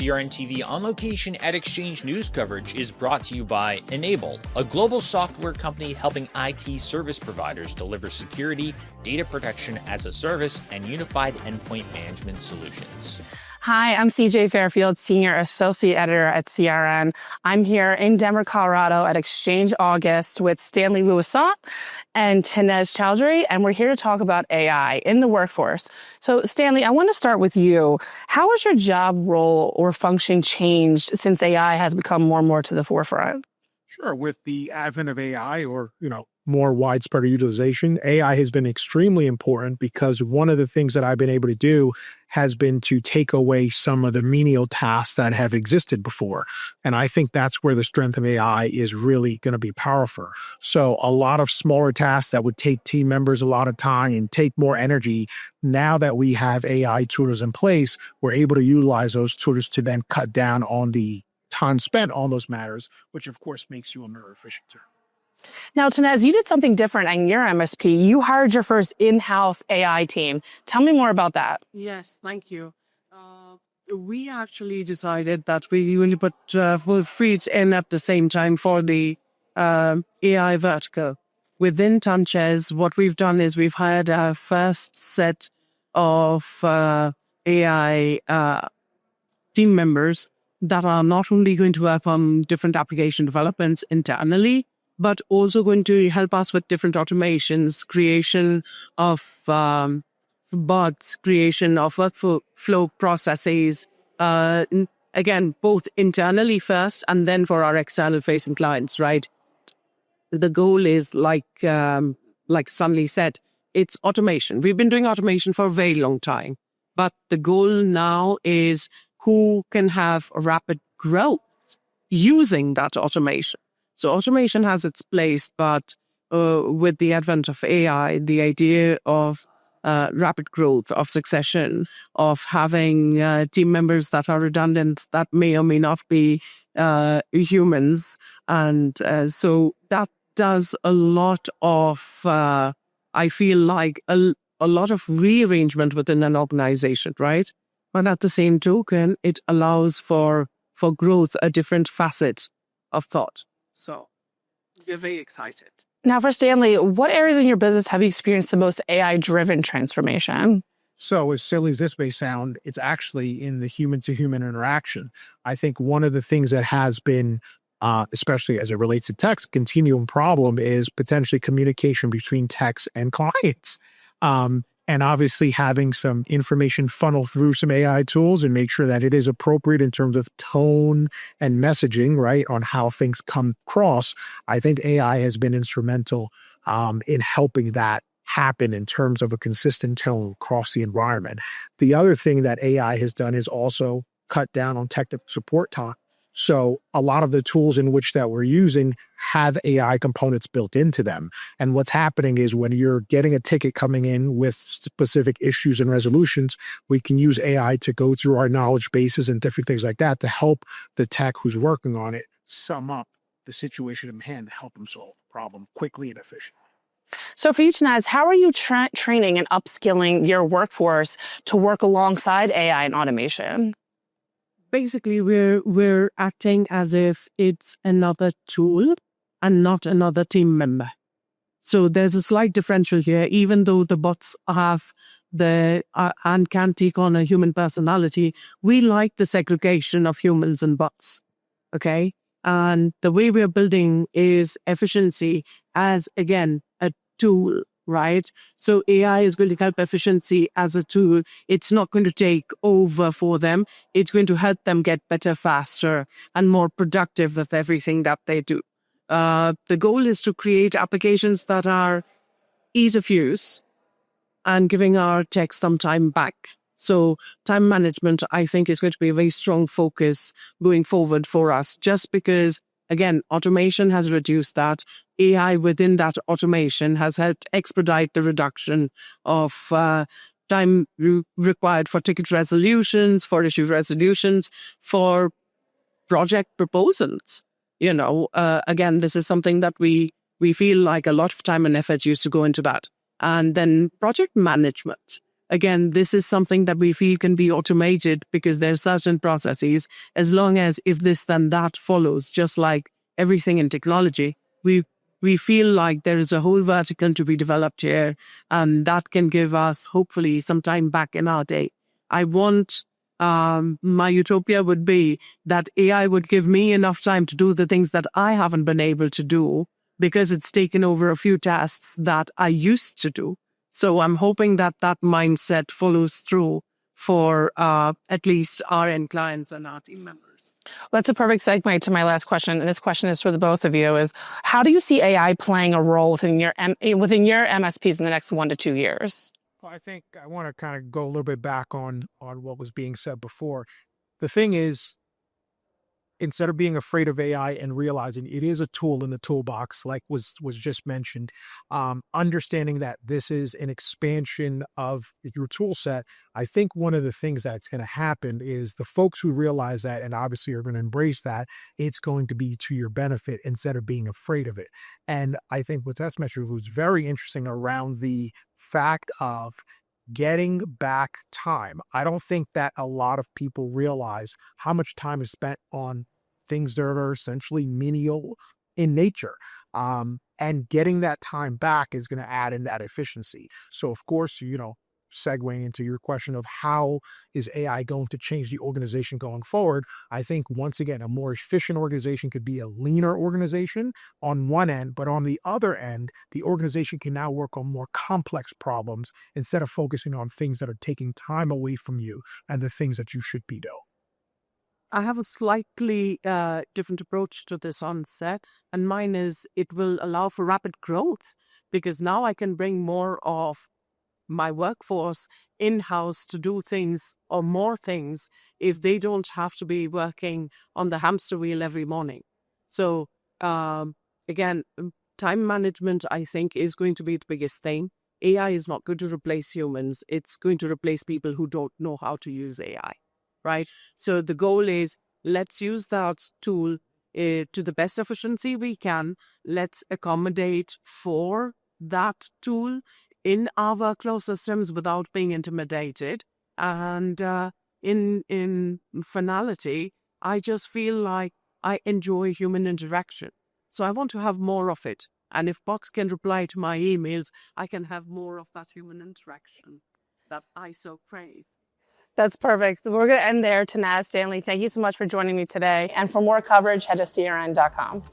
CRNtv on-location at XChange news coverage is brought to you by Enable, a global software company helping IT service providers deliver security, data protection as a service, and unified endpoint management solutions. Hi, I'm CJ Fairfield, Senior Associate Editor at CRN. I'm here in Denver, Colorado at XChange August with Stanley Louissaint and Tanaz Choudhury, and we're here to talk about AI in the workforce. So Stanley, I want to start with you. How has your job role or function changed since AI has become more and more to the forefront? Sure. With the advent of AI or, more widespread utilization, AI has been extremely important because one of the things that I've been able to do has been to take away some of the menial tasks that have existed before. And I think that's where the strength of AI is really going to be powerful. So a lot of smaller tasks that would take team members a lot of time and take more energy, now that we have AI tools in place, we're able to utilize those tools to then cut down on the time spent on those matters, which of course makes you a more efficient team. Now, Tanaz, you did something different in your MSP. You hired your first in-house AI team. Tell me more about that. Yes, thank you. We actually decided that we will put full feet in at the same time for the AI vertical. Within Tanaz, what we've done is we've hired our first set of AI team members that are not only going to work on different application developments internally, but also going to help us with different automations, creation of bots, creation of workflow processes, again, both internally first and then for our external facing clients, right? The goal is like Stanley said, it's automation. We've been doing automation for a very long time, but the goal now is who can have rapid growth using that automation. So automation has its place, but with the advent of AI, the idea of rapid growth, of succession, of having team members that are redundant, that may or may not be humans. And so that does a lot of, I feel like, a lot of rearrangement within an organization, right? But at the same token, it allows for growth, a different facet of thought. So we're very excited. Now for Stanley, what areas in your business have you experienced the most AI-driven transformation? So as silly as this may sound, it's actually in the human-to-human interaction. I think one of the things that has been, especially as it relates to text, a continuum problem is potentially communication between techs and clients. And obviously having some information funnel through some AI tools and make sure that it is appropriate in terms of tone and messaging, right, on how things come across. I think AI has been instrumental in helping that happen in terms of a consistent tone across the environment. The other thing that AI has done is also cut down on technical support time. So a lot of the tools in which that we're using have AI components built into them. And what's happening is when you're getting a ticket coming in with specific issues and resolutions, we can use AI to go through our knowledge bases and different things like that to help the tech who's working on it sum up the situation in hand to help them solve the problem quickly and efficiently. So for you, Tanaz, how are you training and upskilling your workforce to work alongside AI and automation? Basically, we're acting as if it's another tool and not another team member. So there's a slight differential here, even though the bots have and can take on a human personality. We like the segregation of humans and bots, okay? And the way we're building is efficiency as, again, a tool, right? So AI is going to help efficiency as a tool. It's not going to take over for them. It's going to help them get better, faster, and more productive with everything that they do. The goal is to create applications that are ease of use and giving our tech some time back. So time management, I think, is going to be a very strong focus going forward for us, just because, again, automation has reduced that. AI within that automation has helped expedite the reduction of time required for ticket resolutions, for issue resolutions, for project proposals. Again, this is something that we feel like a lot of time and effort used to go into that. And then project management. again, this is something that we feel can be automated because there's certain processes. As long as if this then that follows, just like everything in technology, we feel like there is a whole vertical to be developed here, and that can give us hopefully some time back in our day. I want my utopia would be that AI would give me enough time to do the things that I haven't been able to do because it's taken over a few tasks that I used to do. So I'm hoping that that mindset follows through for at least our end clients and our team members. That's a perfect segue to my last question. And this question is for the both of you: is how do you see AI playing a role within your MSPs in the next 1 to 2 years? Well, I think I want to kind of go a little bit back on what was being said before. The thing is, instead of being afraid of AI and realizing it is a tool in the toolbox, like was just mentioned, understanding that this is an expansion of your tool set, I think one of the things that's going to happen is the folks who realize that and obviously are going to embrace that, it's going to be to your benefit instead of being afraid of it. And I think what Tess mentioned was very interesting around the fact of getting back time. I don't think that a lot of people realize how much time is spent on things that are essentially menial in nature. And getting that time back is going to add in that efficiency. So of course, segueing into your question of how is AI going to change the organization going forward, I think once again, a more efficient organization could be a leaner organization on one end, but on the other end, the organization can now work on more complex problems instead of focusing on things that are taking time away from you and the things that you should be doing. I have a slightly different approach to this onset, and mine is it will allow for rapid growth because now I can bring more of my workforce in-house to do things or more things if they don't have to be working on the hamster wheel every morning. So again, time management, I think, is going to be the biggest thing. AI is not going to replace humans. It's going to replace people who don't know how to use AI. Right? So the goal is let's use that tool to the best efficiency we can. Let's accommodate for that tool in our workflow systems without being intimidated. And in finality, I just feel like I enjoy human interaction. So I want to have more of it. And if bots can reply to my emails, I can have more of that human interaction that I so crave. That's perfect. We're going to end there. Tanaz, Stanley, thank you so much for joining me today. And for more coverage, head to CRN.com.